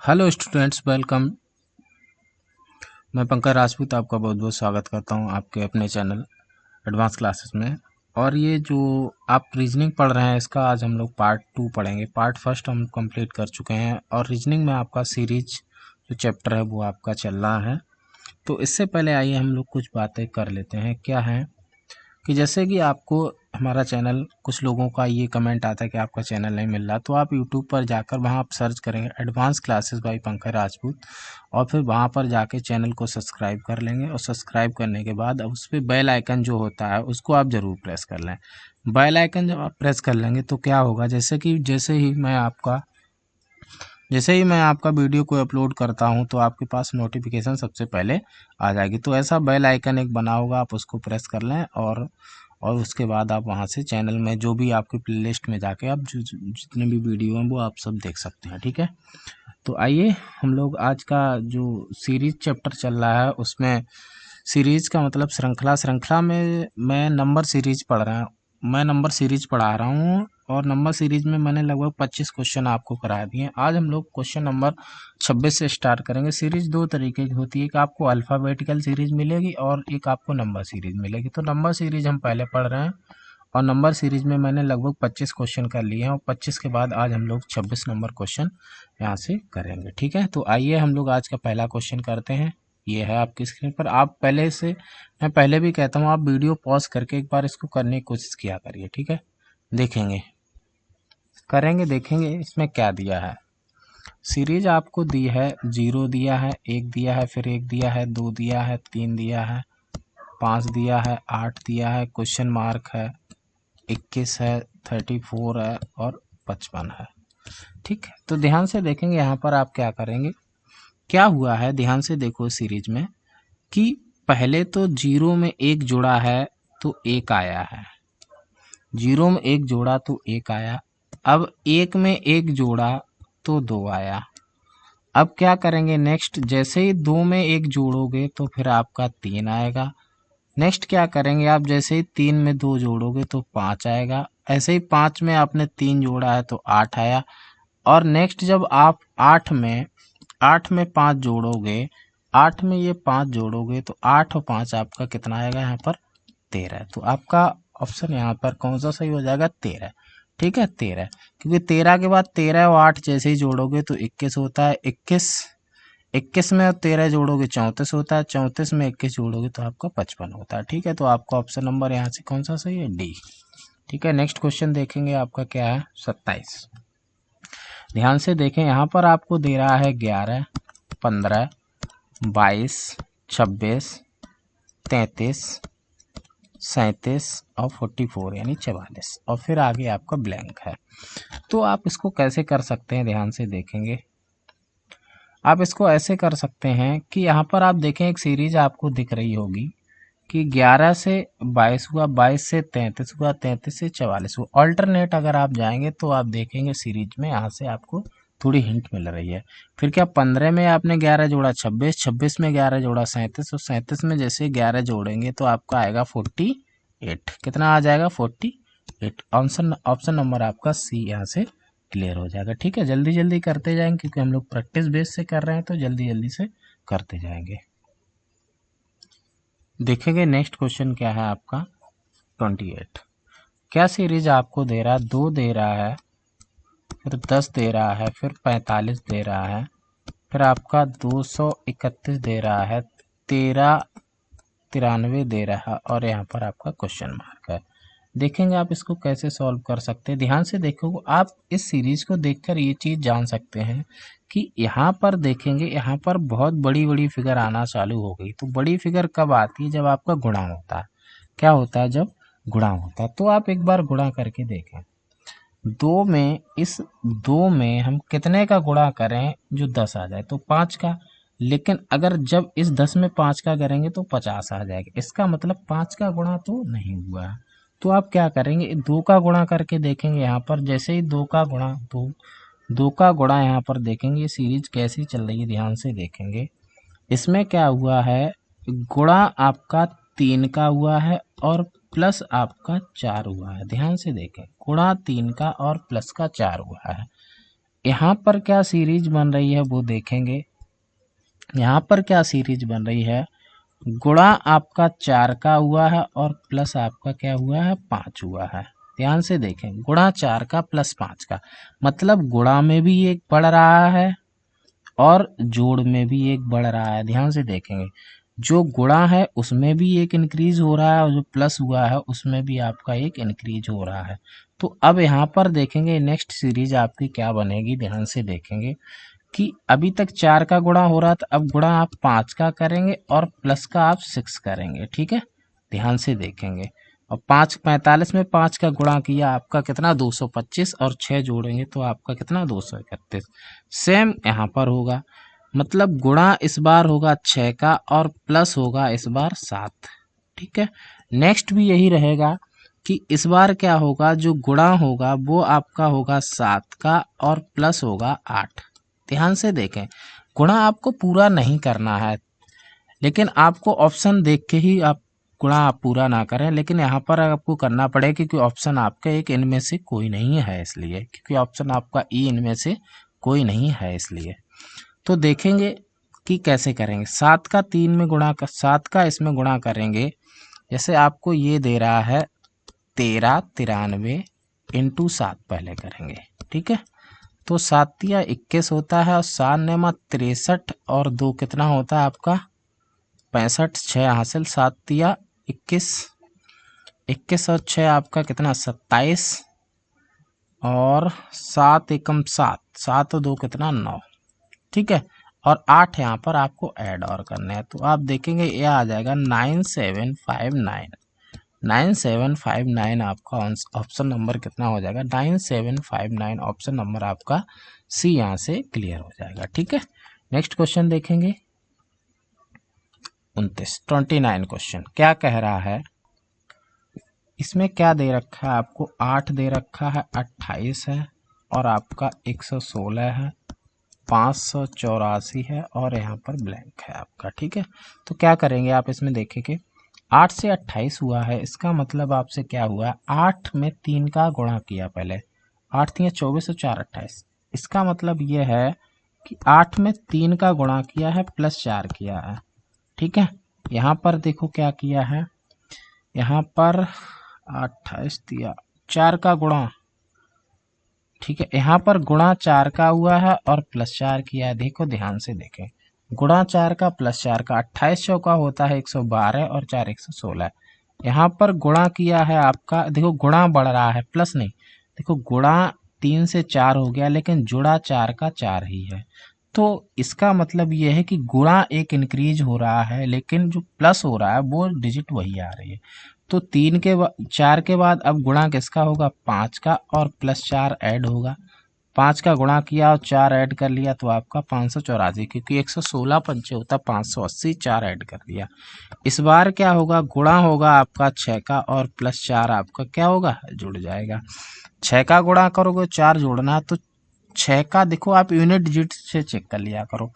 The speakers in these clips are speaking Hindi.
Hello students, welcome. मैं पंकज राजपूत आपका बहुत बहुत स्वागत करता हूं आपके अपने चैनल एडवांस क्लासेस में। और ये जो आप रीजनिंग पढ़ रहे हैं, इसका आज हम लोग पार्ट 2 पढ़ेंगे। पार्ट फर्स्ट हम कंप्लीट कर चुके हैं और रीजनिंग में आपका सीरीज जो चैप्टर है वो आपका चल रहा है। तो इससे पहले आइए हम लोग कुछ बातें कर लेते हैं। क्या है कि जैसे कि आपको हमारा चैनल, कुछ लोगों का ये कमेंट आता है कि आपका चैनल नहीं मिल रहा, तो आप यूट्यूब पर जाकर वहाँ आप सर्च करेंगे advance classes bye Pankaj Rajput, और फिर वहाँ पर जाके चैनल को सब्सक्राइब कर लेंगे। और सब्सक्राइब करने के बाद अब उस पर बेल आइकन जो होता है उसको आप ज़रूर प्रेस कर लें। बेल आइकन जब आप प्रेस कर लेंगे तो क्या होगा, जैसे ही मैं आपका वीडियो को अपलोड करता हूं तो आपके पास नोटिफिकेशन सबसे पहले आ जाएगी। तो ऐसा बेल आइकन एक बना होगा, आप उसको प्रेस कर लें और उसके बाद आप वहां से चैनल में जो भी आपकी प्लेलिस्ट में जाके आप जितने भी वीडियो हैं वो आप सब देख सकते हैं। ठीक है, तो आइए हम लोग आज का जो सीरीज चैप्टर चल रहा है उसमें, सीरीज का मतलब श्रृंखला में मैं नंबर सीरीज पढ़ा रहा हूँ। और नंबर सीरीज में मैंने लगभग 25 क्वेश्चन आपको करा दिए। आज हम लोग क्वेश्चन नंबर 26 से स्टार्ट करेंगे। सीरीज दो तरीके की होती है, एक आपको अल्फ़ाबेटिकल सीरीज मिलेगी और एक आपको नंबर सीरीज मिलेगी। तो नंबर सीरीज हम पहले पढ़ रहे हैं और नंबर सीरीज में मैंने लगभग 25 क्वेश्चन कर लिए हैं और 25 के बाद आज हम लोग 26 नंबर क्वेश्चन यहाँ से करेंगे। ठीक है, तो आइए हम लोग आज का पहला क्वेश्चन करते हैं। ये है आपकी स्क्रीन पर। मैं पहले भी कहता हूँ, आप वीडियो पॉज करके एक बार इसको करने की कोशिश किया करिए। ठीक है, देखेंगे इसमें क्या दिया है। सीरीज आपको दी है, 0 दिया है, 1 दिया है, फिर 1 दिया है, 2 दिया है, 3 दिया है, 5 दिया है, 8 दिया है, क्वेश्चन मार्क है, 21 है, 34 है और 55 है। ठीक है, तो ध्यान से देखेंगे यहाँ पर आप क्या करेंगे। क्या हुआ है, ध्यान से देखो सीरीज में कि पहले तो 0 में 1 जुड़ा है तो 1 आया है, 0 में 1 जोड़ा तो 1 आया। अब 1 में 1 जोड़ा तो 2 आया। अब क्या करेंगे नेक्स्ट, जैसे ही 2 में 1 जोड़ोगे तो फिर आपका 3 आएगा। नेक्स्ट क्या करेंगे आप, जैसे ही 3 में 2 जोड़ोगे तो 5 आएगा। ऐसे ही 5 में आपने 3 जोड़ा है तो 8 आया। और नेक्स्ट जब आप 8 में 5 जोड़ोगे, 8 में ये 5 जोड़ोगे तो 8 और 5 आपका कितना आएगा यहाँ पर, 13। तो आपका ऑप्शन यहाँ पर कौन सा सही हो जाएगा, 13। ठीक है, 13, क्योंकि 13 के बाद 13 और 8 जैसे ही जोड़ोगे तो 21 होता है। 21 में और 13 जोड़ोगे 34 होता है। 34 में 21 जोड़ोगे तो आपका 55 होता है। ठीक है, तो आपका ऑप्शन नंबर यहाँ से कौन सा सही है, डी। ठीक है, नेक्स्ट क्वेश्चन देखेंगे, आपका क्या है, 27। ध्यान से देखें, यहाँ पर आपको दे रहा है 11, 15, 22, 26, 33, 37 और 44 यानी 44, और फिर आगे आपका ब्लैंक है। तो आप इसको कैसे कर सकते हैं, ध्यान से देखेंगे। आप इसको ऐसे कर सकते हैं कि यहाँ पर आप देखें, एक सीरीज आपको दिख रही होगी कि 11 से 22 हुआ, 22 से 33 हुआ, 33 से 44 हुआ। ऑल्टरनेट अगर आप जाएंगे तो आप देखेंगे सीरीज में यहाँ से आपको थोड़ी हिंट मिल रही है। फिर क्या, 15 में आपने 11 जोड़ा 26, 26 में 11 जोड़ा 37, और 37 में जैसे 11 जोड़ेंगे तो आपका आएगा 48। कितना आ जाएगा, 48। ऑप्शन नंबर आपका सी यहाँ से क्लियर हो जाएगा। ठीक है, जल्दी जल्दी करते जाएंगे क्योंकि हम लोग प्रैक्टिस बेस से कर रहे हैं, तो जल्दी जल्दी से करते जाएंगे। देखेंगे नेक्स्ट क्वेश्चन क्या है आपका, 28। क्या सीरीज आपको दे रहा है, 2 दे रहा है, फिर 10 दे रहा है, फिर 45 दे रहा है, फिर आपका 231 दे रहा है, 1393 दे रहा है, और यहाँ पर आपका क्वेश्चन मार्क है। देखेंगे आप इसको कैसे सॉल्व कर सकते हैं। ध्यान से देखो, आप इस सीरीज को देखकर ये चीज़ जान सकते हैं कि यहाँ पर देखेंगे, यहाँ पर बहुत बड़ी बड़ी फिगर आना चालू हो गई। तो बड़ी फिगर कब आती है, जब आपका गुणा होता है। क्या होता है, जब गुणा होता है। तो आप एक बार गुणा करके देखें। 2 में हम कितने का गुणा करें जो 10 आ जाए, तो 5 का। लेकिन अगर जब इस 10 में 5 का करेंगे तो 50 आ जाएगा। इसका मतलब 5 का गुणा तो नहीं हुआ है। तो आप क्या करेंगे, 2 का गुणा करके देखेंगे। यहाँ पर जैसे ही 2 का गुणा यहाँ पर देखेंगे, ये सीरीज कैसी चल रही है, ध्यान से देखेंगे। इसमें क्या हुआ है, गुणा आपका 3 का हुआ है और प्लस आपका 4 हुआ है। ध्यान से देखें, गुणा 3 का और प्लस का 4 हुआ है। यहाँ पर क्या सीरीज बन रही है वो देखेंगे। यहाँ पर क्या सीरीज बन रही है, गुणा आपका 4 का हुआ है और प्लस आपका क्या हुआ है 5 हुआ है। ध्यान से देखें, गुणा 4 का प्लस 5 का मतलब गुणा में भी एक बढ़ रहा है और जोड़ में भी एक बढ़ रहा है। ध्यान से देखेंगे, जो गुणा है उसमें भी एक इंक्रीज हो रहा है और जो प्लस हुआ है उसमें भी आपका एक इंक्रीज हो रहा है। तो अब यहाँ पर देखेंगे नेक्स्ट सीरीज आपकी क्या बनेगी। ध्यान से देखेंगे कि अभी तक 4 का गुणा हो रहा था, अब गुणा आप 5 का करेंगे और प्लस का आप 6 करेंगे। ठीक है, ध्यान से देखेंगे। और 45 में 5 का गुणा किया आपका कितना 225 और 6 जोड़ेंगे तो आपका कितना 231। सेम यहाँ पर होगा, मतलब गुणा इस बार होगा 6 का और प्लस होगा इस बार 7। ठीक है, नेक्स्ट भी यही रहेगा कि इस बार क्या होगा, जो गुणा होगा वो आपका होगा 7 का और प्लस होगा 8। ध्यान से देखें, गुणा आपको पूरा नहीं करना है, लेकिन आपको ऑप्शन देख के ही आप गुणा आप पूरा ना करें, लेकिन यहाँ पर आपको करना पड़ेगा क्योंकि ऑप्शन आपका एक इनमें से कोई नहीं है, इसलिए क्योंकि ऑप्शन आपका ई इनमें से कोई नहीं है इसलिए। तो देखेंगे कि कैसे करेंगे। 7 का 3 में गुणा कर, 7 का इसमें गुणा करेंगे। जैसे आपको ये दे रहा है 1393 इंटू 7 पहले करेंगे। ठीक है, तो 7 तिया 21 होता है और 7 नेमा 63 और 2 कितना होता है आपका 65। 6 हासिल, 7 तिया 21, 21 और 6 आपका कितना 27 और 7 एकम 7, 7 और 2 कितना 9। ठीक है, और 8 यहाँ पर आपको ऐड और करने हैं। तो आप देखेंगे ये आ जाएगा 9759। 9759 आपका ऑप्शन नंबर कितना हो जाएगा 9759। ऑप्शन नंबर आपका सी यहाँ से क्लियर हो जाएगा। ठीक है, नेक्स्ट क्वेश्चन देखेंगे 29 क्वेश्चन क्या कह रहा है। इसमें क्या दे रखा है आपको, 8 दे रखा है, 28 है और आपका 116 है, 584 है और यहाँ पर ब्लैंक है आपका। ठीक है, तो क्या करेंगे आप इसमें देखेंगे 8 से 28 हुआ है, इसका मतलब आपसे क्या हुआ, 8 में 3 का गुणा किया पहले, 8 3 24 और 4 28। इसका मतलब ये है कि 8 में 3 का गुणा किया है प्लस 4 किया है। ठीक है, यहाँ पर देखो क्या किया है, यहाँ पर 28 दिया 4 का गुणा। ठीक है, यहाँ पर गुणा 4 का हुआ है और प्लस 4 किया है। देखो ध्यान से देखें, गुणा 4 का प्लस 4 का 28 चौका होता है 112 और 4 116। यहाँ पर गुणा किया है आपका, देखो गुणा बढ़ रहा है प्लस नहीं, देखो गुणा 3 से 4 हो गया लेकिन जुड़ा 4 का 4 ही है। तो इसका मतलब ये है कि गुणा एक इंक्रीज हो रहा है लेकिन जो प्लस हो रहा है वो डिजिट वही आ रही है। तो 4 के बाद अब गुणा किसका होगा 5 का और प्लस 4 ऐड होगा। 5 का गुणा किया और 4 ऐड कर लिया तो आपका 584, क्योंकि 116 पंचे होता 580, 4 ऐड कर दिया। इस बार क्या होगा, गुणा होगा आपका 6 का और प्लस 4 आपका क्या होगा जुड़ जाएगा। 6 का गुणा करोगे 4 जोड़ना, तो 6 का देखो आप यूनिट डिजिट से चेक कर लिया करो,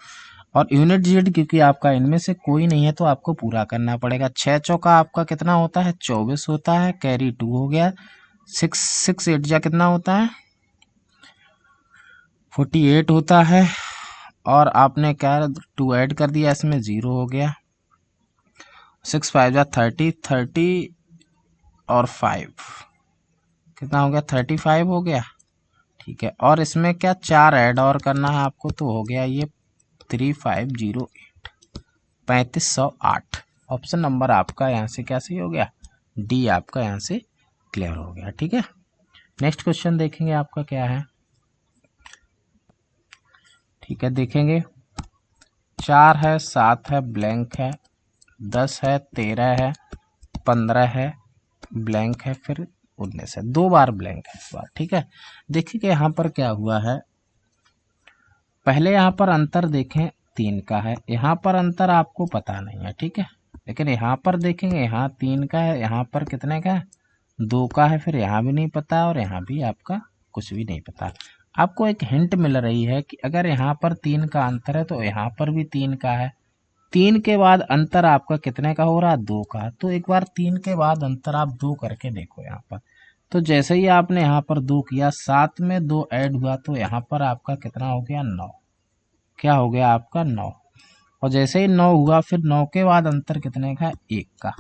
और यूनिट डिजिट क्योंकि आपका इनमें से कोई नहीं है तो आपको पूरा करना पड़ेगा। 6 चौका आपका कितना होता है 24 होता है, कैरी 2 हो गया, 6 8 जा कितना होता है 48 होता है, और आपने क्या 2 ऐड कर दिया इसमें 0 हो गया, 6 5 जा 30, 30 और 5 कितना हो गया 35 हो गया। ठीक है, और इसमें क्या 4 ऐड और करना है आपको, तो हो गया ये 3508, 3508। ऑप्शन नंबर आपका यहाँ से क्या सही हो गया, डी आपका यहाँ से क्लियर हो गया। ठीक है, नेक्स्ट क्वेश्चन देखेंगे आपका क्या है। ठीक है, देखेंगे 4 है, 7 है, ब्लैंक है, 10 है, 13 है, 15 है, ब्लैंक है, फिर 19 है, 2 बार ब्लैंक है इस बार। ठीक है, देखिए कि यहाँ पर क्या हुआ है, पहले यहाँ पर अंतर देखें 3 का है, यहाँ पर अंतर आपको पता नहीं है। ठीक है, लेकिन यहाँ पर देखेंगे यहाँ 3 का है, यहाँ पर कितने का है 2 का है, फिर यहाँ भी नहीं पता और यहाँ भी आपका कुछ भी नहीं पता। आपको एक हिंट मिल रही है कि अगर यहाँ पर 3 का अंतर है तो यहाँ पर भी 3 का है। 3 के बाद अंतर आपका कितने का हो रहा है 2 का, तो एक बार 3 के बाद अंतर आप 2 करके देखो यहाँ पर, तो जैसे ही आपने यहाँ पर 2 किया, 7 में 2 ऐड हुआ तो यहाँ पर आपका कितना हो गया 9। क्या हो गया आपका 9। और जैसे ही 9 हुआ फिर 9 के बाद अंतर कितने का, 1 का।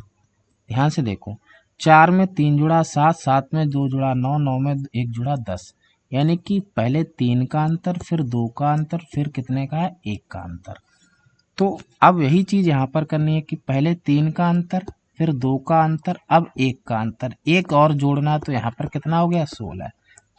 ध्यान से देखो, 4 में 3 जुड़ा 7, 7 में 2 जुड़ा 9, 9 में 1 जुड़ा 10। यानी कि पहले 3 का अंतर, फिर 2 का अंतर, फिर कितने का है, 1 का अंतर। तो अब यही चीज यहाँ पर करनी है कि पहले 3 का अंतर, फिर 2 का अंतर, अब 1 का अंतर, एक और जोड़ना, तो यहाँ पर कितना हो गया 16।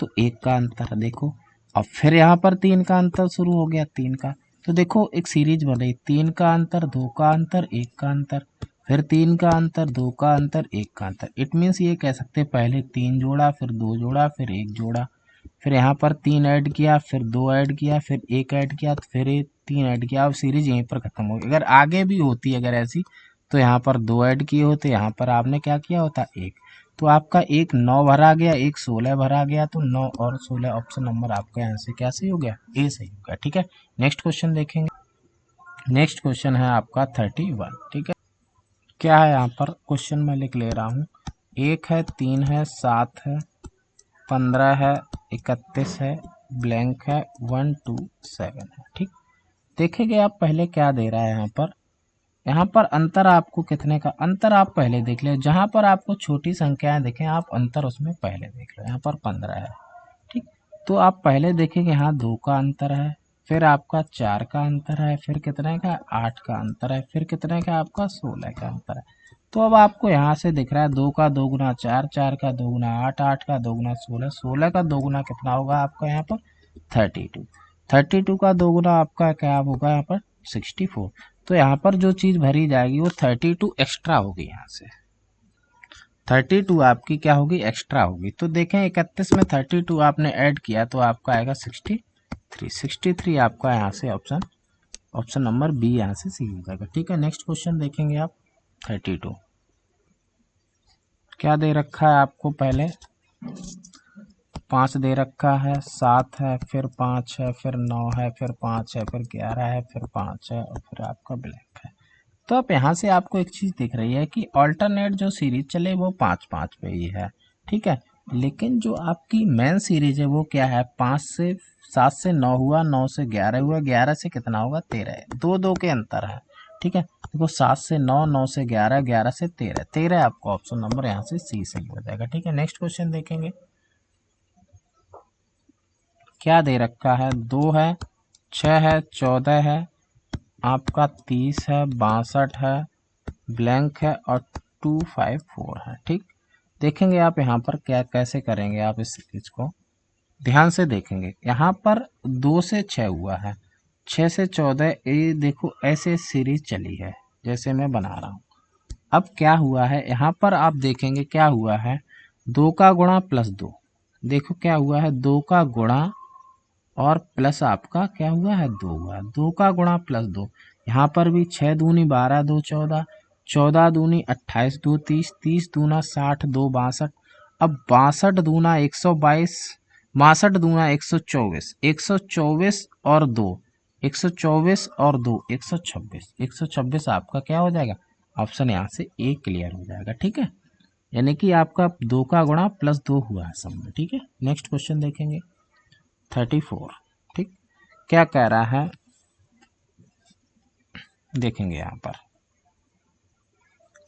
तो 1 का अंतर देखो, अब फिर यहाँ पर 3 का अंतर शुरू हो गया, 3 का। तो देखो एक सीरीज बन 3 का अंतर, 2 का अंतर, 1 का अंतर, फिर 3 का अंतर, 2 का अंतर, 1 का अंतर। इट मीन्स ये कह सकते हैं पहले 3 जोड़ा, फिर 2 जोड़ा, फिर 1 जोड़ा, फिर यहाँ पर 3 ऐड किया, फिर 2 ऐड किया, फिर 1 ऐड किया, तो फिर 3 ऐड किया। अब सीरीज यहीं पर खत्म होगी। अगर आगे भी होती अगर ऐसी, तो यहाँ पर 2 ऐड किए होते, यहाँ पर आपने क्या किया होता 1। तो आपका एक 9 भरा गया, एक 16 भरा गया, तो 9 और 16 ऑप्शन नंबर आपका यहाँ से क्या सही हो गया, ए सही हो गया। ठीक है, नेक्स्ट क्वेश्चन देखेंगे। नेक्स्ट क्वेश्चन है आपका 31। ठीक है, क्या है यहाँ पर क्वेश्चन मैं लिख ले रहा हूँ। 1 है, 3 है, 7 है, 15 है, 31 है, ब्लैंक है, 1 2 7 है। ठीक, देखेंगे आप पहले क्या दे रहा है यहाँ पर। यहाँ पर अंतर आपको कितने का, अंतर आप पहले देख ले। जहाँ पर आपको छोटी संख्याएं देखें आप अंतर उसमें पहले देख लो। यहाँ पर 15 है, ठीक, तो आप पहले देखेंगे यहाँ 2 का अंतर है, फिर आपका 4 का अंतर है, फिर कितने का 8 का अंतर है, फिर कितने का आपका 16 का अंतर है। तो अब आपको यहाँ से दिख रहा है 2 का 2 गुना 4, 4 का 2 गुना 8, 8 का 2 गुना 16, 16 का 2 गुना कितना होगा आपका यहाँ पर 32, 32 का 2 गुना आपका क्या होगा यहाँ पर 64। तो यहाँ पर जो चीज भरी जाएगी वो 32 एक्स्ट्रा होगी। यहाँ से 32 आपकी क्या होगी, एक्स्ट्रा होगी। तो देखें 31 में 32 आपने ऐड किया तो आपका आएगा 63, 63 आपका यहाँ से ऑप्शन नंबर बी यहाँ से सी हो जाएगा। ठीक है, नेक्स्ट क्वेश्चन देखेंगे आप। 32 क्या दे रखा है आपको, पहले 5 दे रखा है, 7 है, फिर 5 है, फिर 9 है, फिर 5 है, फिर 11 है, फिर 5 है, और फिर आपका ब्लैंक है। तो अब यहाँ से आपको एक चीज दिख रही है कि ऑल्टरनेट जो सीरीज चले वो 5-5 पे ही है। ठीक है, लेकिन जो आपकी मेन सीरीज है वो क्या है, 7 से 9 हुआ, 9 से 11 हुआ, 11 से कितना होगा 13, 2-2 के अंतर है। ठीक है, देखो 7 से 9, 9 से 11, 11 से 13, 13 आपका ऑप्शन नंबर यहाँ से सी सही हो जाएगा। ठीक है, नेक्स्ट क्वेश्चन देखेंगे। क्या दे रखा है, 2 है, 6 है, 14 है, आपका 30 है, 62 है, ब्लैंक है, और 254 है। ठीक, देखेंगे आप यहाँ पर क्या कैसे करेंगे आप इस चीज को, ध्यान से देखेंगे। यहाँ पर 2 से 6 हुआ है, 6 से 14, ये देखो ऐसे सीरीज चली है जैसे मैं बना रहा हूँ। अब क्या हुआ है यहाँ पर आप देखेंगे क्या हुआ है, 2 का गुणा प्लस 2, देखो क्या हुआ है 2 का गुणा और प्लस आपका क्या हुआ है 2 हुआ, 2 का गुणा प्लस 2। यहाँ पर भी 6 दूनी 12, 2 14, 14 दूनी 28, 2 30, 30 दूना 60, 2 62। अब 62 दूना 122, 62 दूना 124, 124 और 2, 124 और 2 126, 126 आपका क्या हो जाएगा, ऑप्शन यहाँ से ए क्लियर हो जाएगा। ठीक है, यानी कि आपका 2 का गुणा प्लस 2 हुआ है सब में। ठीक है, नेक्स्ट क्वेश्चन देखेंगे। 34, ठीक, क्या कह रहा है देखेंगे यहाँ पर।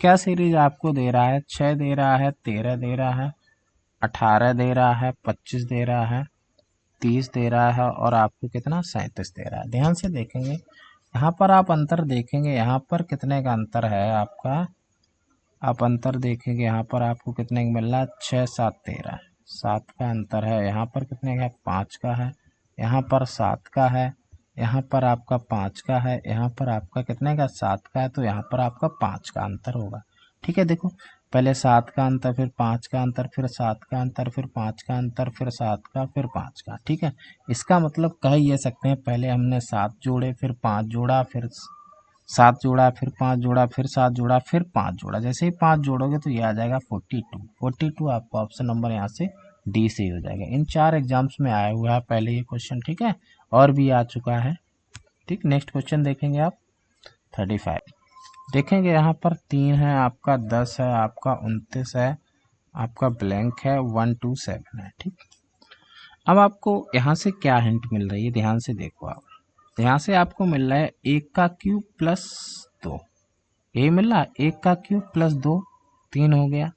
क्या सीरीज आपको दे रहा है, 6 दे रहा है, 13 दे रहा है, 18 दे रहा है, 25 दे रहा है, 30 दे रहा है, और आपको कितना 37 दे रहा है। ध्यान से देखेंगे यहाँ पर आप अंतर देखेंगे, यहाँ पर कितने का अंतर है आपका, आप अंतर देखेंगे यहाँ पर आपको कितने का मिल रहा है, 6 7 13, 7 का अंतर है। यहाँ पर कितने का, 5 का है, यहाँ पर 7 का है, यहाँ पर आपका 5 का है, यहाँ पर आपका कितने का 7 का है, तो यहाँ पर आपका 5 का अंतर होगा। ठीक है, देखो पहले 7 का अंतर, फिर 5 का अंतर, फिर 7 का अंतर, फिर 5 का अंतर, फिर 7 का, फिर 5 का। ठीक है, इसका मतलब कह ये सकते हैं पहले हमने 7 जोड़े, फिर 5 जोड़ा, फिर 7 जोड़ा, फिर 5 जोड़ा, फिर 7 जोड़ा, फिर 5 जोड़ा। जैसे ही 5 जोड़ोगे तो ये आ जाएगा 42, 42 आपका ऑप्शन नंबर यहाँ से डी से हो जाएगा। इन 4 एग्जाम्स में आया हुआ है पहले ये क्वेश्चन। ठीक है, और भी आ चुका है। ठीक, नेक्स्ट क्वेश्चन देखेंगे आप। 35 देखेंगे यहाँ पर 3 है आपका, 10 है आपका, 29 है, आपका ब्लैंक है, 127 है। ठीक, अब आपको यहाँ से क्या हिंट मिल रही है, ध्यान से देखो आप। यहाँ से आपको मिल रहा है 1 का क्यूब प्लस 2, ये मिल रहा है 1 का क्यूब प्लस 2, 3 हो गया।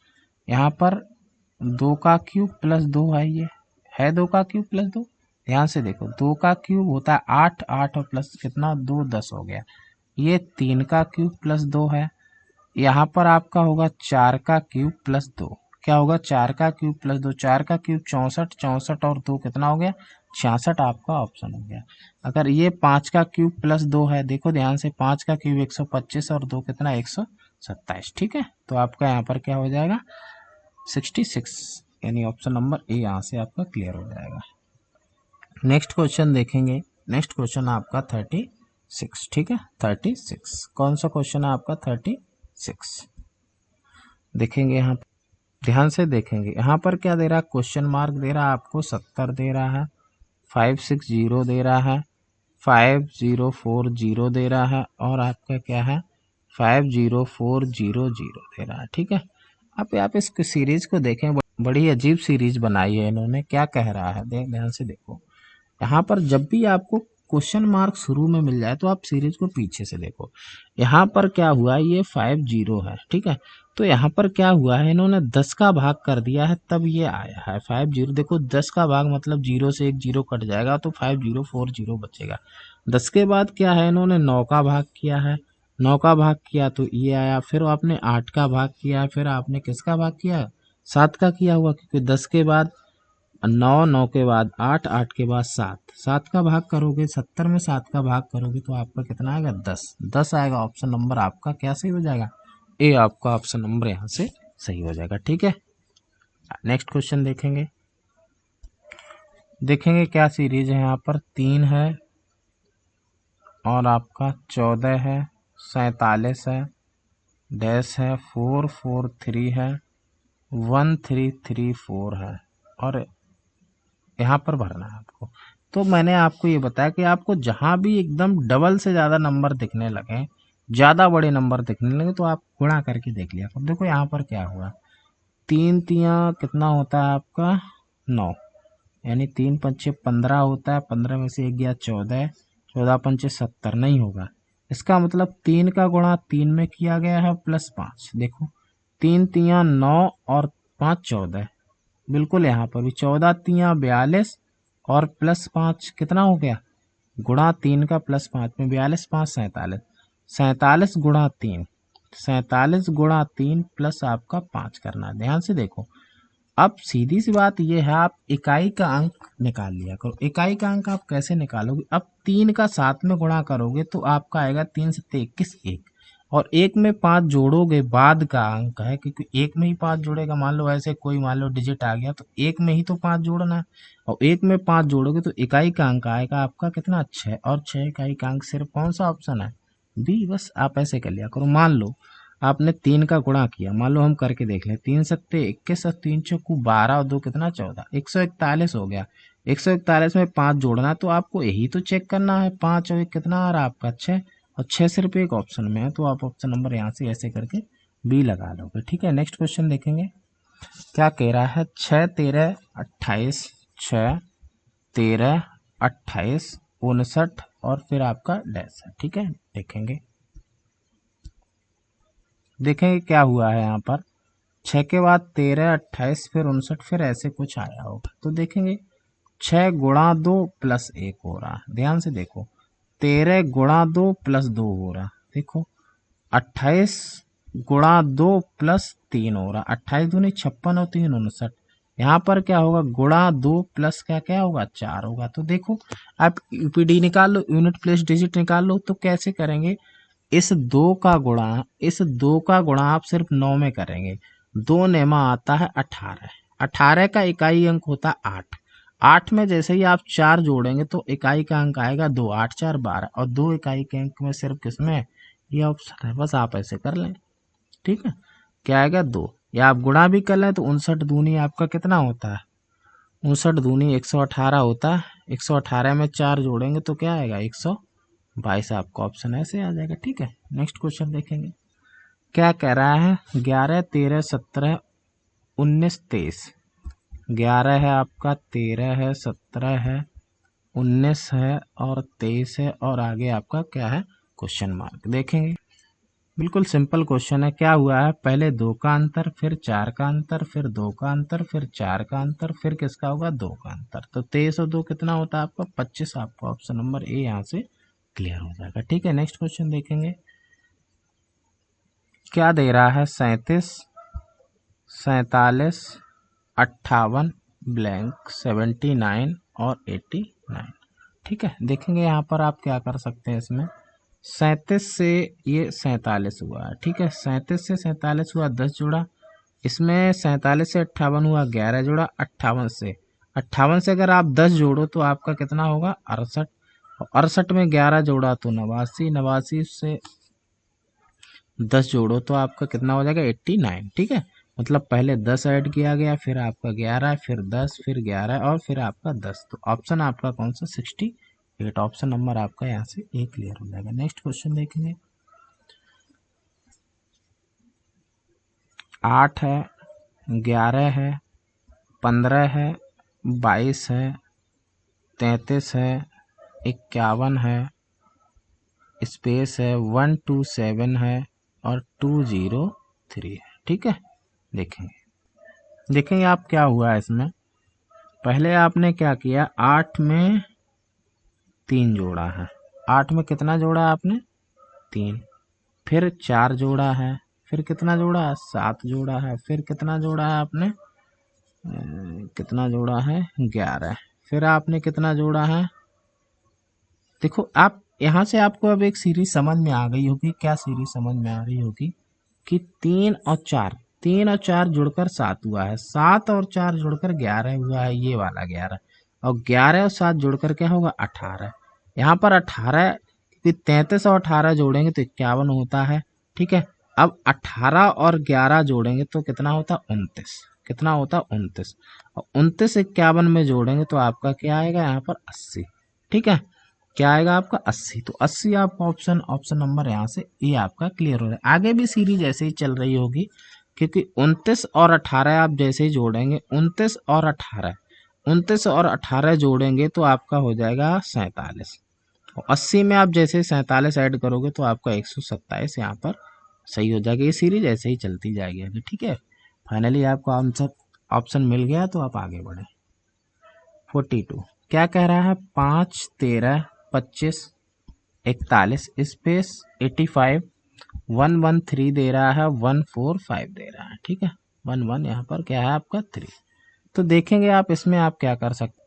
यहाँ पर 2 का क्यूब प्लस 2 है, ये है 2 का क्यूब प्लस 2। ध्यान से देखो, 2 का क्यूब होता है 8, 8 और प्लस कितना 2, 10 हो गया। ये 3 का क्यूब प्लस 2 है। यहाँ पर आपका होगा 4 का क्यूब प्लस 2, क्या होगा 4 का क्यूब प्लस 2, 4 का क्यूब 64, 64 और 2 कितना हो गया 66, आपका ऑप्शन हो गया। अगर ये 5 का क्यूब प्लस 2 है, देखो ध्यान से, 5 का क्यूब 125 और 2 कितना 127। ठीक है, तो आपका यहाँ पर क्या हो जाएगा 66, यानी ऑप्शन नंबर ए यहाँ से आपका क्लियर हो जाएगा। नेक्स्ट क्वेश्चन देखेंगे। नेक्स्ट क्वेश्चन आपका 36। ठीक है, 36 कौन सा क्वेश्चन है आपका 36 देखेंगे यहाँ, ध्यान से देखेंगे। यहाँ पर क्या दे रहा है, क्वेश्चन मार्क दे रहा है आपको, 70 दे रहा है, 560 दे रहा है, 5040 दे रहा है, और आपका क्या है 50400 दे रहा है। ठीक है, अब आप इस सीरीज को देखें, बड़ी अजीब सीरीज बनाई है इन्होंने। क्या कह रहा है, ध्यान से देखो। यहाँ पर जब भी आपको क्वेश्चन मार्क शुरू में मिल जाए तो आप सीरीज को पीछे से देखो। यहाँ पर क्या हुआ, ये 50 है। ठीक है, तो यहाँ पर क्या हुआ है, इन्होंने 10 का भाग कर दिया है, तब ये आया है 50। देखो 10 का भाग मतलब 0 से एक 0 कट जाएगा तो 5040 बचेगा। 10 के बाद क्या है, इन्होंने 9 का भाग किया है, 9 का भाग किया तो ये आया। फिर आपने 8 का भाग किया, फिर आपने किसका भाग किया 7 का किया हुआ, क्योंकि 10 के बाद 9, 9 के बाद 8, 8 के बाद 7, 7 का भाग करोगे, 70 में 7 का भाग करोगे तो आपका कितना आएगा 10, 10 आएगा। ऑप्शन नंबर आपका क्या सही हो जाएगा, ए आपका ऑप्शन नंबर यहाँ से सही हो जाएगा। ठीक है, नेक्स्ट क्वेश्चन देखेंगे। देखेंगे क्या सीरीज है, यहाँ पर 3 है और आपका 14 है, 47 है, डैश है, 443 है, 1334 है, और यहाँ पर भरना है आपको। तो मैंने आपको ये बताया कि आपको जहाँ भी एकदम डबल से ज़्यादा नंबर दिखने लगे, ज़्यादा बड़े नंबर दिखने लगे, तो आप गुणा करके देख लिया। अब देखो यहाँ पर क्या हुआ, 3 तियाँ कितना होता है आपका 9, यानी 3 पंचे 15 होता है, 15 में से 1 गया 14, 14 पंचे 70 नहीं होगा। इसका मतलब 3 का गुणा 3 में किया गया है प्लस 5। देखो 3 तियाँ 9 और 5 14, बिल्कुल यहाँ पर भी 14 तियाँ 42 और प्लस 5 कितना हो गया, गुणा 3 का प्लस 5 में 42, 5 47, 47 गुणा 3, 47 गुणा 3 प्लस आपका 5 करना है। ध्यान से देखो, अब सीधी सी बात ये है, आप इकाई का अंक निकाल लिया करो। इकाई का अंक आप कैसे निकालोगे, अब 3 का 7 में गुणा करोगे तो आपका आएगा 3 7 21 1, और 1 में 5 जोड़ोगे बाद का अंक है, क्योंकि 1 में ही 5 जोड़ेगा। मान लो ऐसे कोई मान लो डिजिट आ गया तो 1 में ही तो 5 जोड़ना है, और 1 में 5 जोड़ोगे तो इकाई का अंक आएगा आपका कितना 6, और 6 इकाई का अंक सिर्फ कौन सा ऑप्शन है बी। बस आप ऐसे कर लिया करो। मान लो आपने 3 का गुणा किया, मान लो हम करके देख लें, 3 सत्ते 21 और 3 चौकू 12 और 2 कितना 14, 141 हो गया। 141 में 5 जोड़ना, तो आपको यही तो चेक करना है, 5 और 1 कितना आ रहा है आपका 6, और 6 सिर्फ एक ऑप्शन में है, तो आप ऑप्शन नंबर यहाँ से ऐसे करके बी लगा लोगे। ठीक है, नेक्स्ट क्वेश्चन देखेंगे क्या कह रहा है, 6 13 28, 6 13 28 59 और फिर आपका डैश है। ठीक है, देखेंगे क्या हुआ है यहाँ पर, 6 के बाद 13 28 फिर 59 फिर ऐसे कुछ आया होगा। तो देखेंगे 6 गुणा 2 प्लस 1 हो रहा है। ध्यान से देखो, 13 गुणा 2 प्लस 2 हो रहा, देखो 28 गुणा 2 प्लस 3 हो रहा, 28 दूनी 56 और 3 59। यहाँ पर क्या होगा, गुणा 2 प्लस क्या क्या होगा 4 होगा। तो देखो आप यूपीडी निकाल लो, यूनिट प्लेस डिजिट निकाल लो। तो कैसे करेंगे, इस 2 का गुणा, इस 2 का गुणा आप सिर्फ 9 में करेंगे। 2 नेमा आता है 18, 18 का इकाई अंक होता है 8, 8 में जैसे ही आप 4 जोड़ेंगे तो इकाई का अंक आएगा 2, 8 4 12, और 2 इकाई के अंक में सिर्फ किसमें ये ऑप्शन है। बस आप ऐसे कर लें। ठीक है, क्या आएगा 2, या आप गुणा भी कर लें तो 59 दूनी आपका कितना होता है, 59 दूनी 118 होता है। 118 में 4 जोड़ेंगे तो क्या आएगा 122, आपका ऑप्शन ऐसे आ जाएगा। ठीक है, नेक्स्ट क्वेश्चन देखेंगे क्या कह रहा है, 11 13 17 19 23, 11 है आपका, 13 है, 17 है, 19 है और 23 है और आगे आपका क्या है, क्वेश्चन मार्क। देखेंगे बिल्कुल सिंपल क्वेश्चन है। क्या हुआ है, पहले 2 का अंतर, फिर 4 का अंतर, फिर 2 का अंतर, फिर 4 का अंतर, फिर किसका होगा, 2 का अंतर। तो 23 और 2 कितना होता है आपका, 25। आपको ऑप्शन नंबर ए यहाँ से क्लियर हो जाएगा। ठीक है, नेक्स्ट क्वेश्चन देखेंगे। क्या दे रहा है, 37, 47, 58, ब्लैंक 79 और 89। ठीक है, देखेंगे यहाँ पर आप क्या कर सकते हैं। इसमें 37 से ये 47 हुआ है, ठीक है, 37 से 47 हुआ, 10 जुड़ा। इसमें 47 से 58 हुआ, 11 जुड़ा। 58 से अगर आप 10 जोड़ो तो आपका कितना होगा, 68। 68 में 11 जोड़ा तो 89, 89 से 10 जोड़ो तो आपका कितना हो जाएगा, 89। ठीक है, मतलब पहले 10 ऐड किया गया, फिर आपका 11, फिर 10, फिर 11 और फिर आपका 10। तो ऑप्शन आपका कौन सा, 68। ऑप्शन नंबर आपका यहाँ से ए क्लियर हो जाएगा। नेक्स्ट क्वेश्चन देखेंगे। 8 है, 11 है, 15 है, 22 है, 33 है, 51 है, स्पेस है 127 है और 203 है। ठीक है, देखेंगे आप क्या हुआ है इसमें। पहले आपने क्या किया, 8 में 3 जोड़ा है। 8 में कितना जोड़ा है आपने, 3। फिर 4 जोड़ा है, फिर कितना जोड़ा है, 7 जोड़ा है, फिर कितना जोड़ा है आपने, कितना जोड़ा है, 11। फिर आपने कितना जोड़ा है, देखो आप यहाँ से आपको अब एक सीरीज समझ में आ गई होगी। क्या सीरीज समझ में आ रही होगी कि 3 और 4 जुड़कर 7 हुआ है, 7 और 4 जुड़कर 11 हुआ है, ये वाला 11। और 11 और 7 जुड़कर क्या होगा, 18। यहाँ पर 18, क्योंकि 33 और 18 जोड़ेंगे तो 51 होता है। ठीक है, अब 18 और 11 जोड़ेंगे तो कितना होता, 29। कितना होता, 29। और 29 51 में जोड़ेंगे तो आपका क्या आएगा, यहाँ पर 80। ठीक है, क्या आएगा आपका, 80। तो 80 आपका ऑप्शन नंबर यहाँ से ये आपका क्लियर हो रहा है। आगे भी सीरीज ऐसे ही चल रही होगी, क्योंकि 29 और 18 आप जैसे ही जोड़ेंगे, 29 और 18 जोड़ेंगे तो आपका हो जाएगा 47। और 80 में आप जैसे 47 ऐड करोगे तो आपका 127 यहाँ पर सही हो जाएगा। ये सीरीज ऐसे ही चलती जाएगी अभी। ठीक है, फाइनली आपको आंसर ऑप्शन मिल गया तो आप आगे बढ़े। 42 क्या कह रहा है, 5, 13, 25, 41, स्पेस 85, 113 दे रहा है, 145 दे रहा है। ठीक है, 11 यहाँ पर क्या है आपका 3। तो देखेंगे आप इसमें आप क्या कर सकते,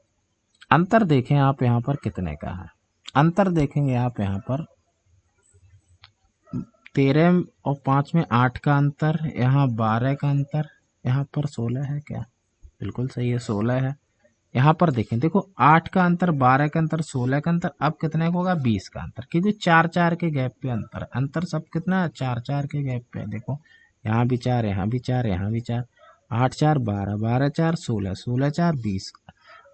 अंतर देखें आप यहाँ पर कितने का है। अंतर देखेंगे आप यहाँ पर 13 और 5 में 8 का अंतर, यहाँ 12 का अंतर, यहाँ पर 16 है। क्या, बिल्कुल सही है, 16 है। यहाँ पर देखें, देखो 8 का अंतर, 12 का अंतर, 16 का अंतर, अब कितने का होगा, 20 का अंतर, क्योंकि 4 के गैप पे अंतर सब कितना है, 4 के गैप पे। देखो यहाँ भी 4, यहाँ भी 4, यहाँ भी 4, 8 4 12, 12 4 16, 16 4 20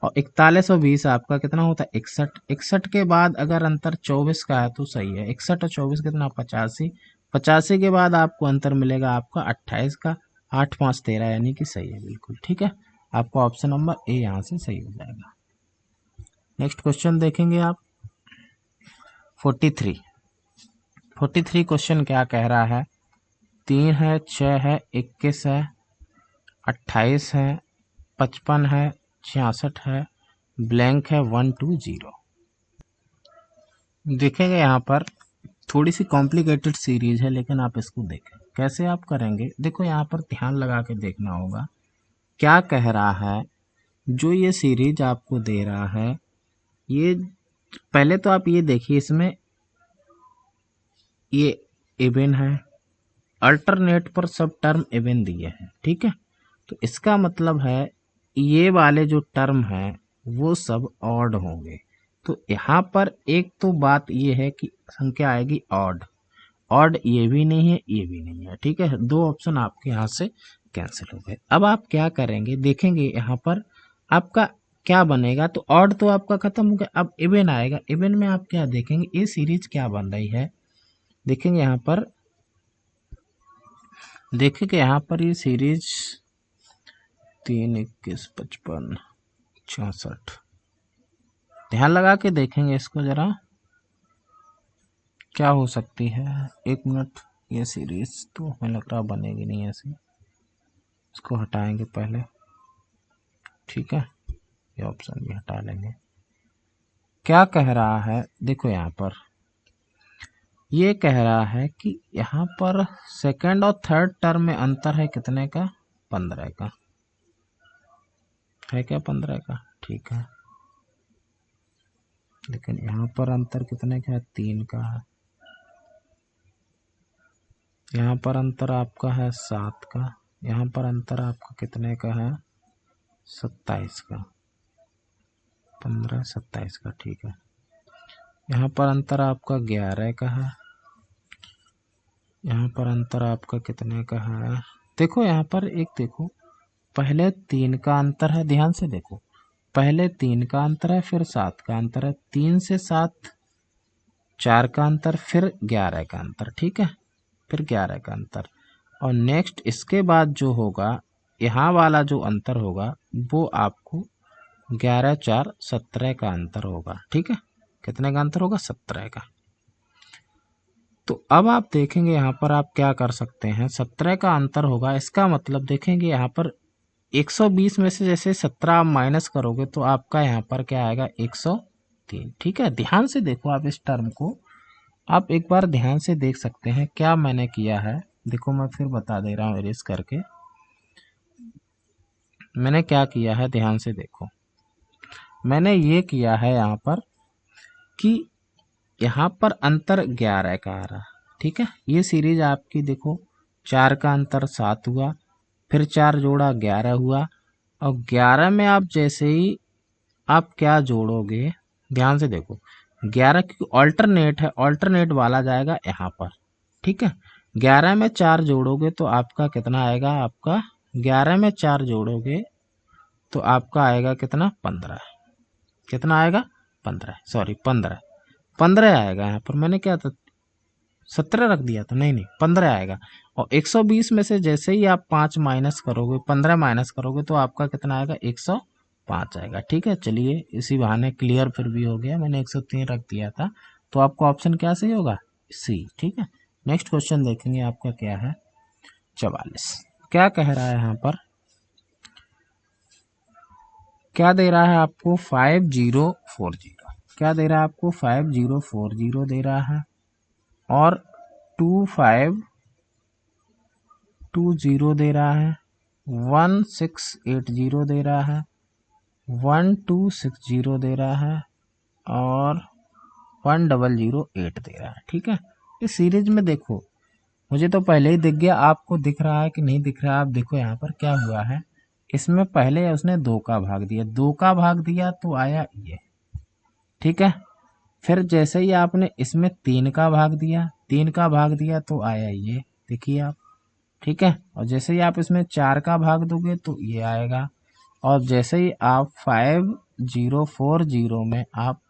और 41 और 20 आपका कितना होता है, 61। 61 के बाद अगर अंतर 24 का है तो सही है। 61 और 24 कितना, 85। 85 के बाद आपको अंतर मिलेगा आपका 28 का, 8 5 13, यानी कि सही है बिल्कुल। ठीक है, आपका ऑप्शन नंबर ए यहाँ से सही हो जाएगा। नेक्स्ट क्वेश्चन देखेंगे आप। 43 क्वेश्चन क्या कह रहा है, 3 है, 6 है, 21 है, 28 है, 55 है, 66 है, ब्लैंक है 120। देखेंगे यहाँ पर थोड़ी सी कॉम्प्लिकेटेड सीरीज है, लेकिन आप इसको देखें कैसे आप करेंगे। देखो यहाँ पर ध्यान लगा के देखना होगा। क्या कह रहा है, जो ये सीरीज आपको दे रहा है, ये पहले तो आप ये देखिए, इसमें ये इवन है, अल्टरनेट पर सब टर्म इवन दिए हैं। ठीक है, तो इसका मतलब है ये वाले जो टर्म है वो सब ऑड होंगे। तो यहाँ पर एक तो बात ये है कि संख्या आएगी ऑड। ऑड ये भी नहीं है, ये भी नहीं है। ठीक है, 2 ऑप्शन आपके यहाँ से कैंसिल हो गए। अब आप क्या करेंगे, देखेंगे यहाँ पर आपका क्या बनेगा। तो ऑड तो आपका खत्म हो गया, अब इवन आएगा। इवन में आप क्या देखेंगे, ये सीरीज क्या बन रही है। देखेंगे यहाँ पर, देखेंगे यहाँ पर ये सीरीज 3 21 55 66। ध्यान लगा के देखेंगे इसको जरा, क्या हो सकती है। 1 मिनट। ये सीरीज तो हमें लग रहा बनेगी नहीं ऐसे, इसको हटाएंगे पहले, ठीक है। ये ऑप्शन भी हटा लेंगे। क्या कह रहा है देखो, यहाँ पर ये कह रहा है कि यहाँ पर सेकंड और थर्ड टर्म में अंतर है कितने का, 15 का है क्या, 15 का, ठीक है। लेकिन यहाँ पर अंतर कितने का है, 3 का है। यहाँ पर अंतर आपका है 7 का, यहाँ पर अंतर आपका कितने का है, 27 का, 15 27 का, ठीक है। यहाँ पर अंतर आपका 11 का है, यहाँ पर अंतर आपका कितने का है, देखो यहाँ पर एक देखो, पहले 3 का अंतर है, ध्यान से देखो, पहले 3 का अंतर है, फिर 7 का अंतर है, 3 से 7 4 का अंतर, फिर 11 का अंतर, ठीक है, फिर 11 का अंतर। और नेक्स्ट इसके बाद जो होगा, यहाँ वाला जो अंतर होगा वो आपको 11 4 17 का अंतर होगा, ठीक है। कितने का अंतर होगा, 17 का। तो अब आप देखेंगे यहाँ पर आप क्या कर सकते हैं, 17 का अंतर होगा, इसका मतलब देखेंगे यहाँ पर 120 में से जैसे 17 आप माइनस करोगे तो आपका यहाँ पर क्या आएगा, 103, ठीक है। ध्यान से देखो आप इस टर्म को, आप एक बार ध्यान से देख सकते हैं क्या मैंने किया है। देखो मैं फिर बता दे रहा हूँ इरेज करके, मैंने क्या किया है, ध्यान से देखो। मैंने ये किया है यहाँ पर कि यहाँ पर अंतर 11 का आ रहा, ठीक है। ये सीरीज आपकी देखो, 4 का अंतर 7 हुआ, फिर 4 जोड़ा 11 हुआ, और 11 में आप जैसे ही आप क्या जोड़ोगे, ध्यान से देखो, 11 की ऑल्टरनेट है, ऑल्टरनेट वाला जाएगा यहाँ पर, ठीक है। 11 में 4 जोड़ोगे तो आपका कितना आएगा, आपका 11 में 4 जोड़ोगे तो आपका आएगा कितना, 15। कितना आएगा, 15, सॉरी 15, 15 आएगा। यहाँ पर मैंने क्या था, 17 रख दिया था, नहीं नहीं 15 आएगा। और 120 में से जैसे ही आप 5 माइनस करोगे, 15 माइनस करोगे तो आपका कितना आएगा, 105 आएगा, ठीक है। चलिए इसी बहाने क्लियर फिर भी हो गया, मैंने 103 रख दिया था, तो आपका ऑप्शन क्या सही होगा, सी, ठीक है। नेक्स्ट क्वेश्चन देखेंगे आपका क्या है, 44। क्या कह रहा है यहाँ पर, क्या दे रहा है आपको, 5040, क्या दे रहा है आपको, 5040 दे रहा है, और 2520 दे रहा है, 1680 दे रहा है, 1260 दे रहा है, और 1008 दे रहा है, ठीक है। इस सीरीज में देखो, मुझे तो पहले ही दिख गया, आपको दिख रहा है कि नहीं दिख रहा है। आप देखो यहाँ पर क्या हुआ है, इसमें पहले उसने 2 का भाग दिया, 2 का भाग दिया तो आया ये, ठीक है। फिर जैसे ही आपने इसमें 3 का भाग दिया, 3 का भाग दिया तो आया ये, देखिए आप, ठीक है। और जैसे ही आप इसमें 4 का भाग दोगे तो ये आएगा, और जैसे ही आप 5040 में आप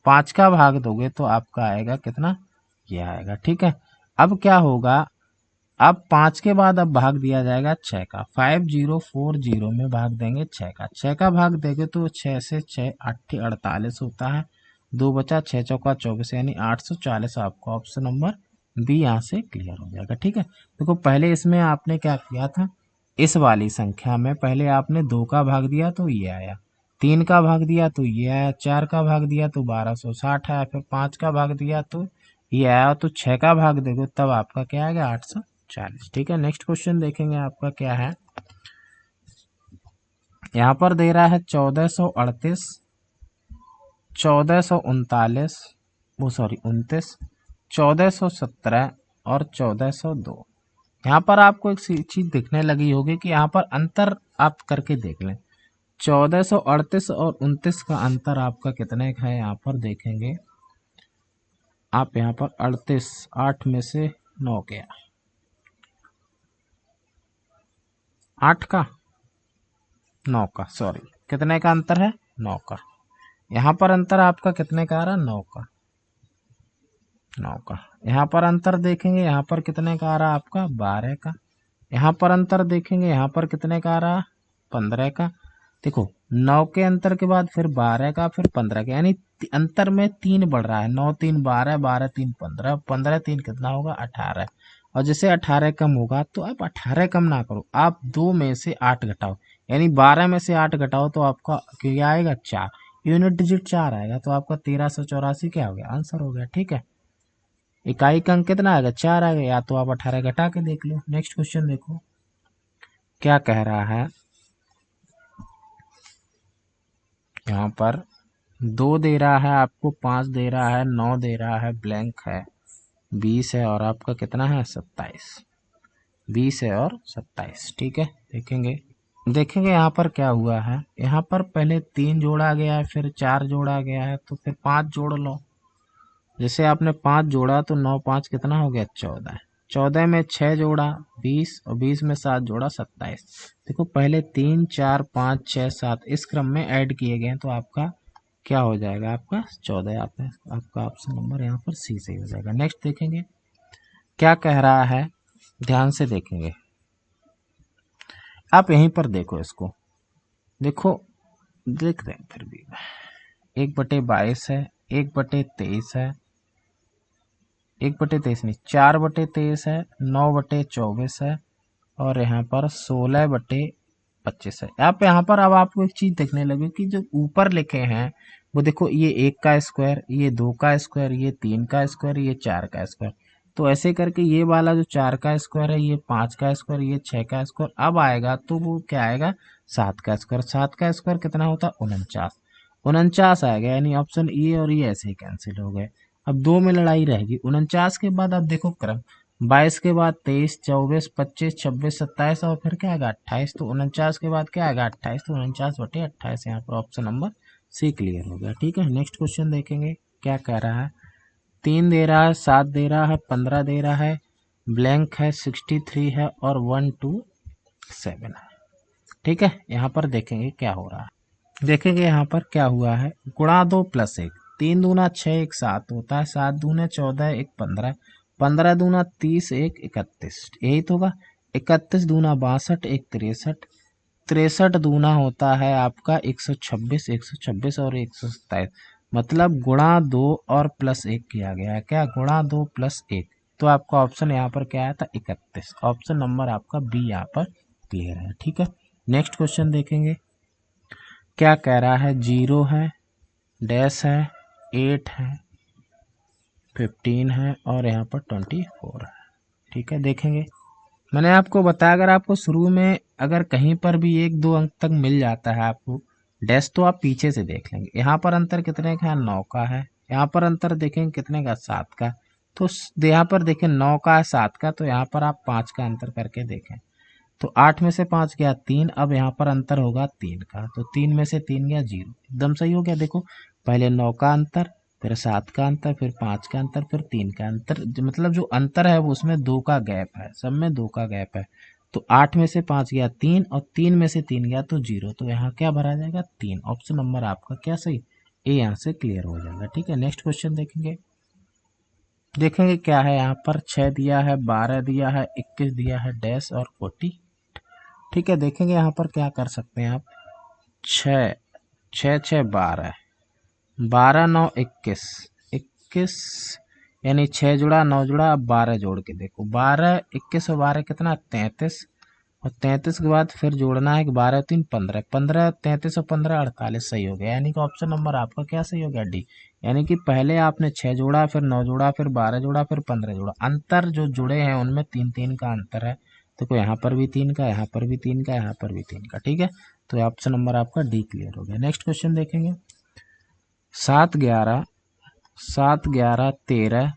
5 का भाग दोगे तो आपका आएगा कितना, ये आएगा, ठीक है। अब क्या होगा, अब 5 के बाद अब भाग दिया जाएगा 6 का, 5040 में भाग देंगे 6 का, 6 का भाग देंगे तो 6 से 6 8 48 होता है, 2 बचा, 6 चौका 24, यानी 840। आपका ऑप्शन नंबर बी यहाँ से क्लियर हो जाएगा, ठीक है। देखो पहले इसमें आपने क्या किया था, इस वाली संख्या में पहले आपने 2 का भाग दिया तो ये आया, 3 का भाग दिया तो ये आया, 4 का भाग दिया तो 1260 आया, फिर 5 का भाग दिया तो ये आया, तो 6 का भाग देखो तब आपका क्या आएगा, 840, ठीक है। नेक्स्ट क्वेश्चन देखेंगे आपका क्या है, यहाँ पर दे रहा है 1438, 1439, वो सॉरी 29, 1417 और 1402। यहाँ पर आपको एक चीज दिखने लगी होगी कि यहाँ पर अंतर आप करके देख लें, 1438 और 29 का अंतर आपका कितने का है, यहाँ पर देखेंगे आप, यहाँ पर 38, 8 में से 9 गया, 8 का 9 का, सॉरी कितने का अंतर है, 9 का। यहाँ पर अंतर आपका कितने का आ रहा है, 9 का, 9 का। यहाँ पर अंतर देखेंगे, यहाँ पर कितने का आ रहा है आपका, 12 का। यहाँ पर अंतर देखेंगे, यहाँ पर कितने का आ रहा है, 15 का, देखो 9 के अंतर के बाद फिर 12 का, फिर 15 का, यानी अंतर में 3 बढ़ रहा है। 9 3 12, 12 3 15, 15 3 कितना होगा 18। और जैसे 18 कम होगा तो आप 18 कम ना करो, आप 2 में से 8 घटाओ, यानी 12 में से 8 घटाओ तो आपका क्या आएगा 4, यूनिट डिजिट 4 आएगा, तो आपका 1384 क्या हो गया, आंसर हो गया। ठीक है, इकाई का अंक कितना आएगा 4 आएगा, या तो आप 18 घटा के देख लो। नेक्स्ट क्वेश्चन देखो क्या कह रहा है। यहाँ पर 2 दे रहा है आपको, 5 दे रहा है, 9 दे रहा है, ब्लैंक है, 20 है, और आपका कितना है 27। 20 है और 27। ठीक है, देखेंगे यहाँ पर क्या हुआ है। यहाँ पर पहले 3 जोड़ा गया है, फिर 4 जोड़ा गया है, तो फिर 5 जोड़ लो। जैसे आपने 5 जोड़ा तो 9 5 कितना हो गया 14। 14 में 6 जोड़ा 20, और 20 में 7 जोड़ा 27। देखो पहले 3 4 5 6 7 इस क्रम में ऐड किए गए, तो आपका क्या हो जाएगा, आपका 14। आपका ऑप्शन नंबर यहाँ पर सी सही हो जाएगा। नेक्स्ट देखेंगे क्या कह रहा है, ध्यान से देखेंगे। आप यहीं पर देखो, इसको देखो, देख रहे हैं फिर भी 1/22 है, 1/23 है, 1/23 नहीं 4/23 है, 9/24 है, और यहाँ पर 16/25 है। आप यहाँ पर अब आपको एक चीज देखने लगे कि जो ऊपर लिखे हैं वो देखो, ये 1 का स्क्वायर, ये 2 का स्क्वायर, ये 3 का स्क्वायर, ये 4 का स्क्वायर। तो ऐसे करके ये वाला जो 4 का स्क्वायर है, ये 5 का स्क्वायर, ये 6 का स्क्वायर अब आएगा तो वो क्या आएगा 7 का स्क्वायर। 7 का स्क्वायर कितना होता है 49। 49 आएगा, यानी ऑप्शन ए और ये ऐसे ही कैंसिल हो गए। अब 2 में लड़ाई रहेगी। 49 के बाद अब देखो क्रम, 22 के बाद 23 24 25 26 27, और फिर क्या आएगा 28। तो 49 के बाद क्या आएगा 28, तो 49/28 यहाँ पर ऑप्शन नंबर सी क्लियर हो गया। ठीक है, नेक्स्ट क्वेश्चन देखेंगे क्या कह रहा है। 3 दे रहा है, 7 दे रहा है, 15 दे रहा है, ब्लैंक है, 63 है, और 127 है। ठीक है, यहाँ पर देखेंगे क्या हो रहा है। देखेंगे यहाँ पर क्या हुआ है, गुणा 2 + 1, 3 दूना 6 1 7 होता है, 7 दूने 14 1 15, 15 दूना 30 1 31, यही तो होगा। 31 दूना 62 1 63, 63 दूना होता है आपका 126, 126 और 127, मतलब गुणा 2 और +1 किया गया है। क्या गुणा 2 + 1, तो आपका ऑप्शन यहाँ पर क्या आया था 31। ऑप्शन नंबर आपका बी यहाँ पर क्लियर है। ठीक है, नेक्स्ट क्वेश्चन देखेंगे क्या कह रहा है। 0 है, डैश है, 8 है, 15 है, और यहाँ पर 24 है। ठीक है, देखेंगे मैंने आपको बताया अगर आपको शुरू में अगर कहीं पर भी 1 2 अंक तक मिल जाता है आपको डैश, तो आप पीछे से देख लेंगे। यहाँ पर अंतर कितने का है 9 का है, यहाँ पर अंतर देखेंगे कितने का 7 का, तो यहाँ पर देखें 9 का है 7 का, तो यहाँ पर आप 5 का अंतर करके देखें, तो 8 में से 5 गया 3, अब यहाँ पर अंतर होगा 3 का, तो 3 में से 3 गया 0, एकदम सही हो गया। देखो पहले 9 का अंतर, फिर 7 का अंतर, फिर 5 का अंतर, फिर 3 का अंतर, मतलब जो अंतर है वो उसमें 2 का गैप है, सब में 2 का गैप है। तो 8 में से 5 गया 3, और 3 में से 3 गया तो 0, तो यहाँ क्या भरा जाएगा 3। ऑप्शन नंबर आपका क्या सही, ए यहाँ से क्लियर हो जाएगा। ठीक है, नेक्स्ट क्वेश्चन देखेंगे क्या है। यहाँ पर 6 दिया है, 12 दिया है, 21 दिया है, डैश और 40। ठीक है, देखेंगे यहाँ पर क्या कर सकते हैं आप। 6 6 6 12, 12 9 21, 21 यानी 6 जुड़ा 9 जुड़ा, अब 12 जोड़ के देखो, 12 21 और 12 कितना 33, और 33 के बाद फिर जोड़ना है कि 12 3 15, 15 33 और 15 48 सही हो गया, यानी कि ऑप्शन नंबर आपका क्या सही हो गया डी। यानी कि पहले आपने 6 जोड़ा, फिर 9 जोड़ा, फिर 12 जोड़ा, फिर 15 जोड़ा, अंतर जो जुड़े हैं उनमें 3 3 का अंतर है। देखो यहाँ पर भी 3 का, यहाँ पर भी 3 का, यहाँ पर भी 3 का। ठीक है, तो ऑप्शन नंबर आपका डी क्लियर हो गया। नेक्स्ट क्वेश्चन देखेंगे। 7 11 13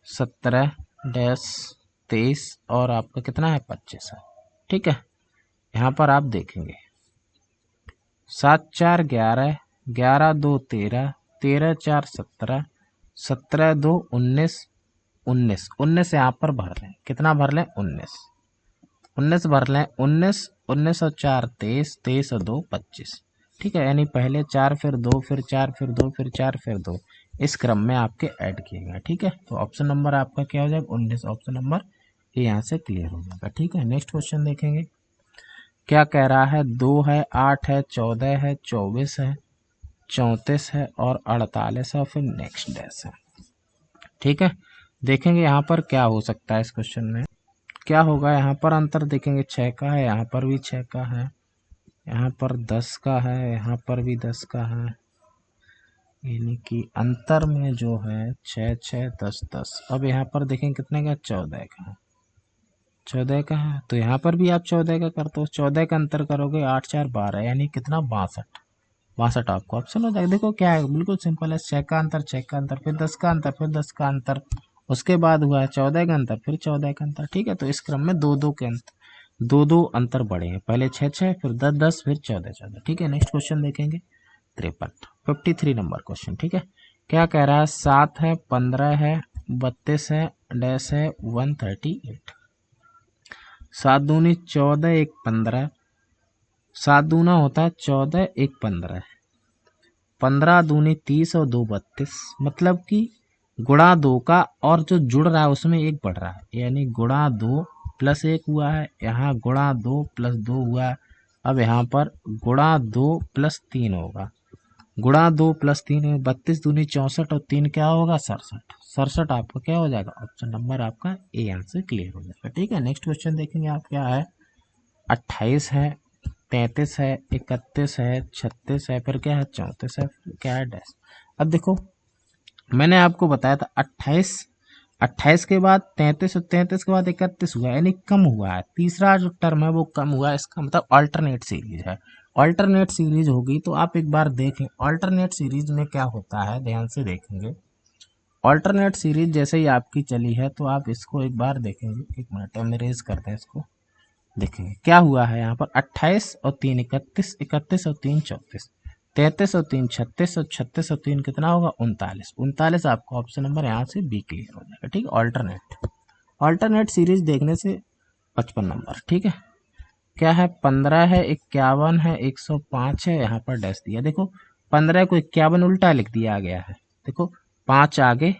17 डैश 23, और आपका कितना है 25 है। ठीक है, यहाँ पर आप देखेंगे 7 4 11, 11 2 13, 13 4 17, 17 2 19, 19 19 यहाँ पर भर लें, कितना भर लें 19, 19 भर लें, 19 19 और 4 23, 23 और 2 25। ठीक है, यानी पहले 4 फिर 2 फिर 4 फिर 2 फिर 4 फिर 2, इस क्रम में आपके ऐड किए गए। ठीक है, तो ऑप्शन नंबर आपका क्या हो जाएगा 19, ऑप्शन नंबर ये यहाँ से क्लियर हो जाएगा। ठीक है, नेक्स्ट क्वेश्चन देखेंगे क्या कह रहा है, 2 है, 8 है, 14 है, 24 है, 34 है और 48 है और फिर नेक्स्ट डैश है। ठीक है, देखेंगे यहाँ पर क्या हो सकता है इस क्वेश्चन में। क्या होगा यहाँ पर, अंतर देखेंगे 6 का है, यहाँ पर भी 6 का है, यहाँ पर 10 का है, यहाँ पर भी 10 का है, यानी कि अंतर में जो है 6 6 10 10। अब यहाँ पर देखेंगे कितने का, 14 का है, 14 का है, तो यहाँ पर भी आप 14 का करते हो, 14 का अंतर करोगे 8 4 12, यानी कितना, 62 आपको ऑप्शन हो जाएगा। देखो क्या है, बिल्कुल सिंपल है, 6 का अंतर, 6 का अंतर, फिर 10 का अंतर, फिर 10 का अंतर, उसके बाद हुआ है 14 का अंतर, फिर 14 का अंतर। ठीक है, तो इस क्रम में दो दो के अंतर, दो दो अंतर बढ़े हैं, पहले 6 6, फिर 10 10, फिर 14 14। ठीक है, नेक्स्ट क्वेश्चन देखेंगे 53 नंबर क्वेश्चन। ठीक है, क्या कह रहा है, 7 है, 15 है, 32 है, डैश है 138। 7 दूनी 14, 1 15, 7 दूना होता है 14, 1 15, 15 दूनी 30 और 2 32, मतलब कि गुणा 2 का और जो जुड़ रहा है उसमें 1 बढ़ रहा है, यानी गुणा 2 प्लस 1 हुआ है, यहाँ गुणा 2 प्लस 2 हुआ है। अब यहाँ पर गुणा 2 प्लस 3 होगा, गुणा 2 प्लस 3 है, 32 दूनी 64 और 3 क्या होगा, 67। 67 आपका क्या हो जाएगा, ऑप्शन नंबर आपका ए आंसर क्लियर हो जाएगा। ठीक है, नेक्स्ट क्वेश्चन देखेंगे आप, क्या है, 28 है, 33 है, 31 है, 36 है, फिर क्या है, 34 है, फिर क्या है, डैश। अब देखो मैंने आपको बताया था 28 के बाद 33 और 33 के बाद 31 हुआ, यानी कम हुआ है, तीसरा जो टर्म है वो कम हुआ है, इसका मतलब अल्टरनेट सीरीज है। अल्टरनेट सीरीज होगी तो आप एक बार देखें अल्टरनेट सीरीज में क्या होता है, ध्यान से देखेंगे। अल्टरनेट सीरीज जैसे ही आपकी चली है तो आप इसको एक बार देखेंगे, एक मिनट हम इरेज करते हैं इसको, देखेंगे क्या हुआ है यहाँ पर, 28 और 3 31, 31 और 3 34, 33 और 3 36 और 36 और 3 कितना होगा, 39। 39 आपको ऑप्शन नंबर यहाँ से बी क्लियर हो जाएगा। ठीक है, अल्टरनेट सीरीज देखने से 55 नंबर। ठीक है, क्या है, 15 है, 51 है, 105 है, यहाँ पर डैश दिया। देखो 15 को 51 उल्टा लिख दिया गया है, देखो 5 आगे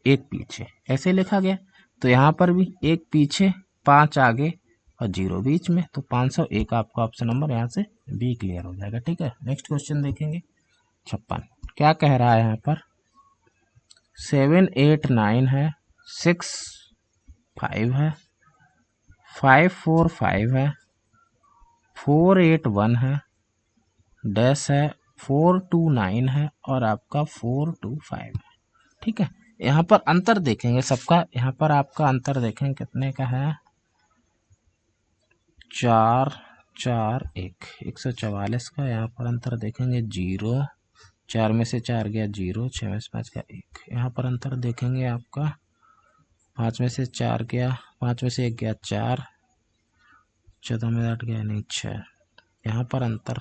1 पीछे ऐसे लिखा गया, तो यहाँ पर भी 1 पीछे 5 आगे और 0 बीच में, तो 501 आपका ऑप्शन नंबर यहाँ से बी क्लियर हो जाएगा। ठीक है, नेक्स्ट क्वेश्चन देखेंगे 56। क्या कह रहा है यहाँ पर, 7 8 9 है, 6 5 है, 5 4 5 है, 4 8 1 है, डैश है 4 2 9 है और आपका 4 2 5 है। ठीक है, यहाँ पर अंतर देखेंगे सबका, यहाँ पर आपका अंतर देखेंगे कितने का है, 4 4 1, 144 का। यहाँ पर अंतर देखेंगे 0, 4 में से 4 गया 0, 6 में से 5 गया 1। यहाँ पर अंतर देखेंगे आपका 5 में से 4 गया, 5 में से 1 गया 4, 14 में 8 गया नहीं 6। यहाँ पर अंतर,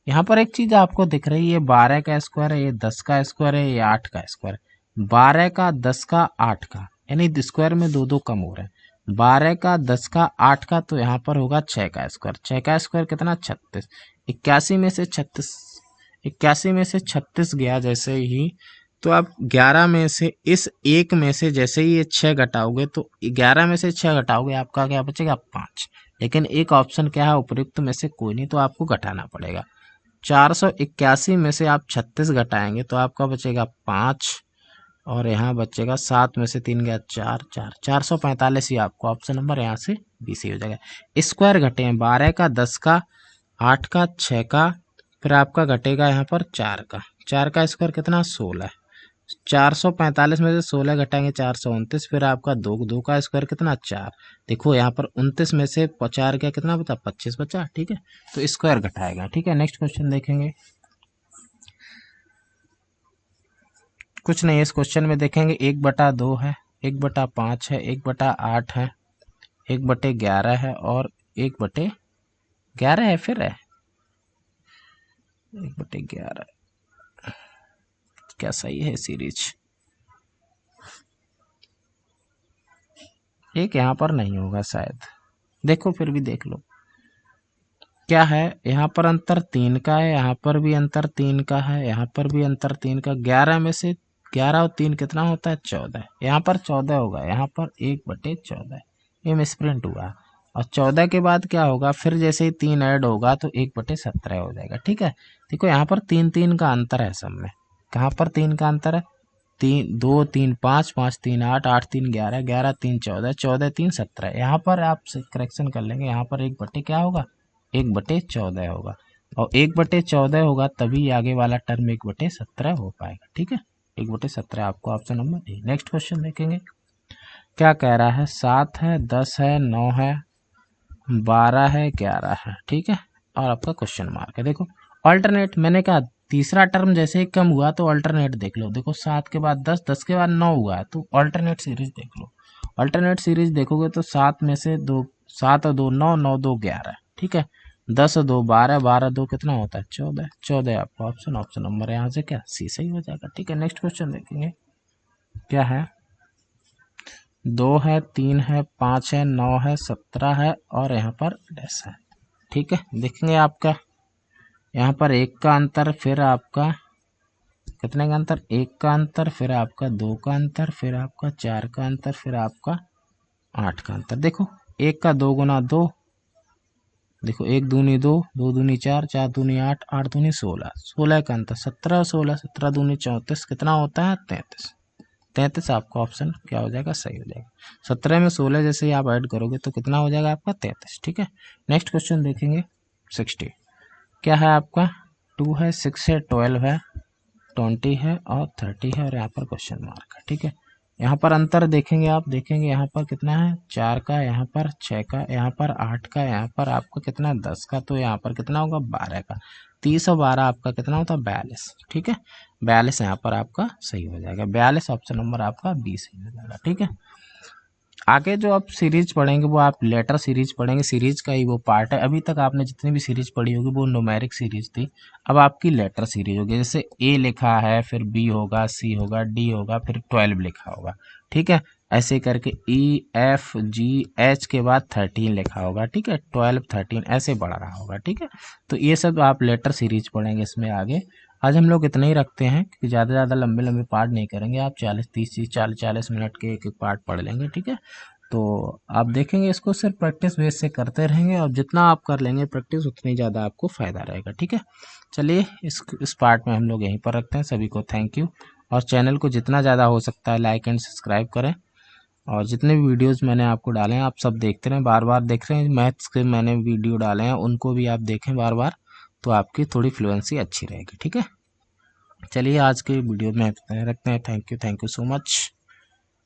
यहाँ पर एक चीज आपको दिख रही है, 12 का स्क्वायर है, ये 10 का स्क्वायर है, ये 8 का स्क्वायर है, 12 का 10 का 8 का, यानी स्क्वायर में दो दो कम हो रहे हैं, 12 का 10 का 8 का, तो यहाँ पर होगा 6 का स्क्वायर, 6 का स्क्वायर कितना, 36। 81 में से 36, 81 में से 36 गया जैसे ही, तो आप 11 में से इस एक में से जैसे ही ये 6 घटाओगे, तो 11 में से 6 घटाओगे आपका क्या बचेगा, 5। लेकिन एक ऑप्शन क्या है, उपयुक्त में से कोई नहीं, तो आपको घटाना पड़ेगा। 481 में से आप 36 घटाएंगे तो आपका बचेगा 5, और यहाँ बचेगा 7 में से 3 गया 4 4, 445 ही आपको ऑप्शन नंबर यहाँ से बी सी हो जाएगा। स्क्वायर घटे हैं 12 का, 10 का, 8 का, 6 का, फिर आपका घटेगा यहाँ पर 4 का, 4 का स्क्वायर कितना, 16। 445 में से 16 घटाएंगे 429, फिर आपका 2 का स्क्वायर कितना, 4। देखो यहाँ पर 29 में से 4 क्या कितना बचा, 25 बचा। ठीक है, तो स्क्वायर घटाएगा। ठीक है, नेक्स्ट क्वेश्चन देखेंगे, कुछ नहीं इस क्वेश्चन में देखेंगे, 1/2 है, 1/5 है, 1/8 है, 1/11 है और 1/11 है, फिर है 1/11। क्या सही है सीरीज, एक यहाँ पर नहीं होगा शायद, देखो फिर भी देख लो। क्या है, यहाँ पर अंतर 3 का है, यहाँ पर भी अंतर 3 का है, यहाँ पर भी अंतर 3 का। 11 में से 11 और 3 कितना होता है, 14। यहाँ पर 14 होगा, यहाँ पर 1/14, ये मिसप्रिंट हुआ। और 14 के बाद क्या होगा, फिर जैसे ही 3 ऐड होगा तो 1/17 हो जाएगा। ठीक है, देखो यहाँ पर 3 का अंतर है सब में। कहाँ पर 3 का अंतर है, 3 2 3 5 5 3 8 8 3 11 11 3 14 14 3 17। यहाँ पर आप करेक्शन कर लेंगे, यहाँ पर 1 क्या होगा, 1/14 होगा। और 1/14 होगा तभी आगे वाला टर्म 1/17 हो पाएगा। ठीक है, 1/17 आपको option number D. Next question देखेंगे, क्या कह रहा है, 7 है, 10 है, 9 है, 12 है, 11 है। ठीक है, और आपका क्वेश्चन मार्क है। देखो ऑल्टरनेट, मैंने कहा तीसरा टर्म जैसे ही कम हुआ तो ऑल्टरनेट देख लो। देखो 7 के बाद 10, 10 के बाद 9 हुआ है तो ऑल्टरनेट सीरीज देख लो। ऑल्टरनेट सीरीज देखोगे तो 7 में से 2, 7 और 2 9, 9 2 11। ठीक है, 10 और 2 12, 12 2 कितना होता है 14, 14 आपका ऑप्शन नंबर यहाँ से क्या सी सही हो जाएगा। ठीक है, नेक्स्ट क्वेश्चन देखेंगे, क्या है, 2 है, 3 है, 5 है, 9 है, 17 है और यहाँ पर डैश है। ठीक है, देखेंगे आपका यहाँ पर 1 का अंतर, फिर आपका कितने का अंतर, 1 का अंतर, फिर आपका 2 का अंतर, फिर आपका 4 का अंतर, फिर आपका 8 का अंतर। देखो 1 का 2 गुना 2, देखो 1 दूनी 2, 2 दूनी 4, 4 दूनी 8, 8 दूनी 16, 16 का अंतर 17 और 16, 17 दूनी 34, कितना होता है 33। 33 आपका ऑप्शन क्या हो जाएगा, सही हो जाएगा। 17 में 16 जैसे ही आप ऐड करोगे तो कितना हो जाएगा आपका 33। ठीक है, नेक्स्ट क्वेश्चन देखेंगे, 60 क्या है आपका, 2 है, 6 है, 12 है, 20 है और 30 है और यहाँ पर क्वेश्चन मार्क है। ठीक है, यहाँ पर अंतर देखेंगे आप, देखेंगे यहाँ पर कितना है 4 का, यहाँ पर 6 का, यहाँ पर 8 का, यहाँ पर आपका कितना है 10 का, तो यहाँ पर कितना होगा 12 का। 30 और 12 आपका कितना होता है 42। ठीक है, 42 यहाँ पर आपका सही हो जाएगा, 42 ऑप्शन नंबर आपका बी सही हो जाएगा। ठीक है, आगे जो आप सीरीज पढ़ेंगे वो आप लेटर सीरीज पढ़ेंगे, सीरीज का ही वो पार्ट है। अभी तक आपने जितनी भी सीरीज पढ़ी होगी वो न्यूमेरिक सीरीज थी, अब आपकी लेटर सीरीज होगी। जैसे ए लिखा है, फिर बी होगा, सी होगा, डी होगा, फिर 12 लिखा होगा। ठीक है, ऐसे करके ई एफ जी एच के बाद 13 लिखा होगा। ठीक है, 12 13 ऐसे बढ़ रहा होगा। ठीक है, तो ये सब आप लेटर सीरीज पढ़ेंगे इसमें आगे। आज हम लोग इतना ही रखते हैं क्योंकि ज़्यादा ज़्यादा लंबे लंबे पार्ट नहीं करेंगे, आप 40 30 40 मिनट के एक एक पार्ट पढ़ लेंगे। ठीक है, तो आप देखेंगे इसको सिर्फ प्रैक्टिस बेस से करते रहेंगे और जितना आप कर लेंगे प्रैक्टिस उतनी ज़्यादा आपको फ़ायदा रहेगा। ठीक है, चलिए इस पार्ट में हम लोग यहीं पर रखते हैं। सभी को थैंक यू, और चैनल को जितना ज़्यादा हो सकता है लाइक एंड सब्सक्राइब करें, और जितने भी वीडियोस मैंने आपको डाले हैं आप सब देखते रहें, बार बार देख रहे हैं। मैथ्स के मैंने वीडियो डाले हैं उनको भी आप देखें बार बार, तो आपकी थोड़ी फ्लुएंसी अच्छी रहेगी। ठीक है, चलिए आज के वीडियो में इतना रखते हैं। थैंक यू सो मच,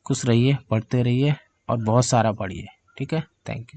खुश रहिए, पढ़ते रहिए और बहुत सारा पढ़िए। ठीक है, थैंक यू।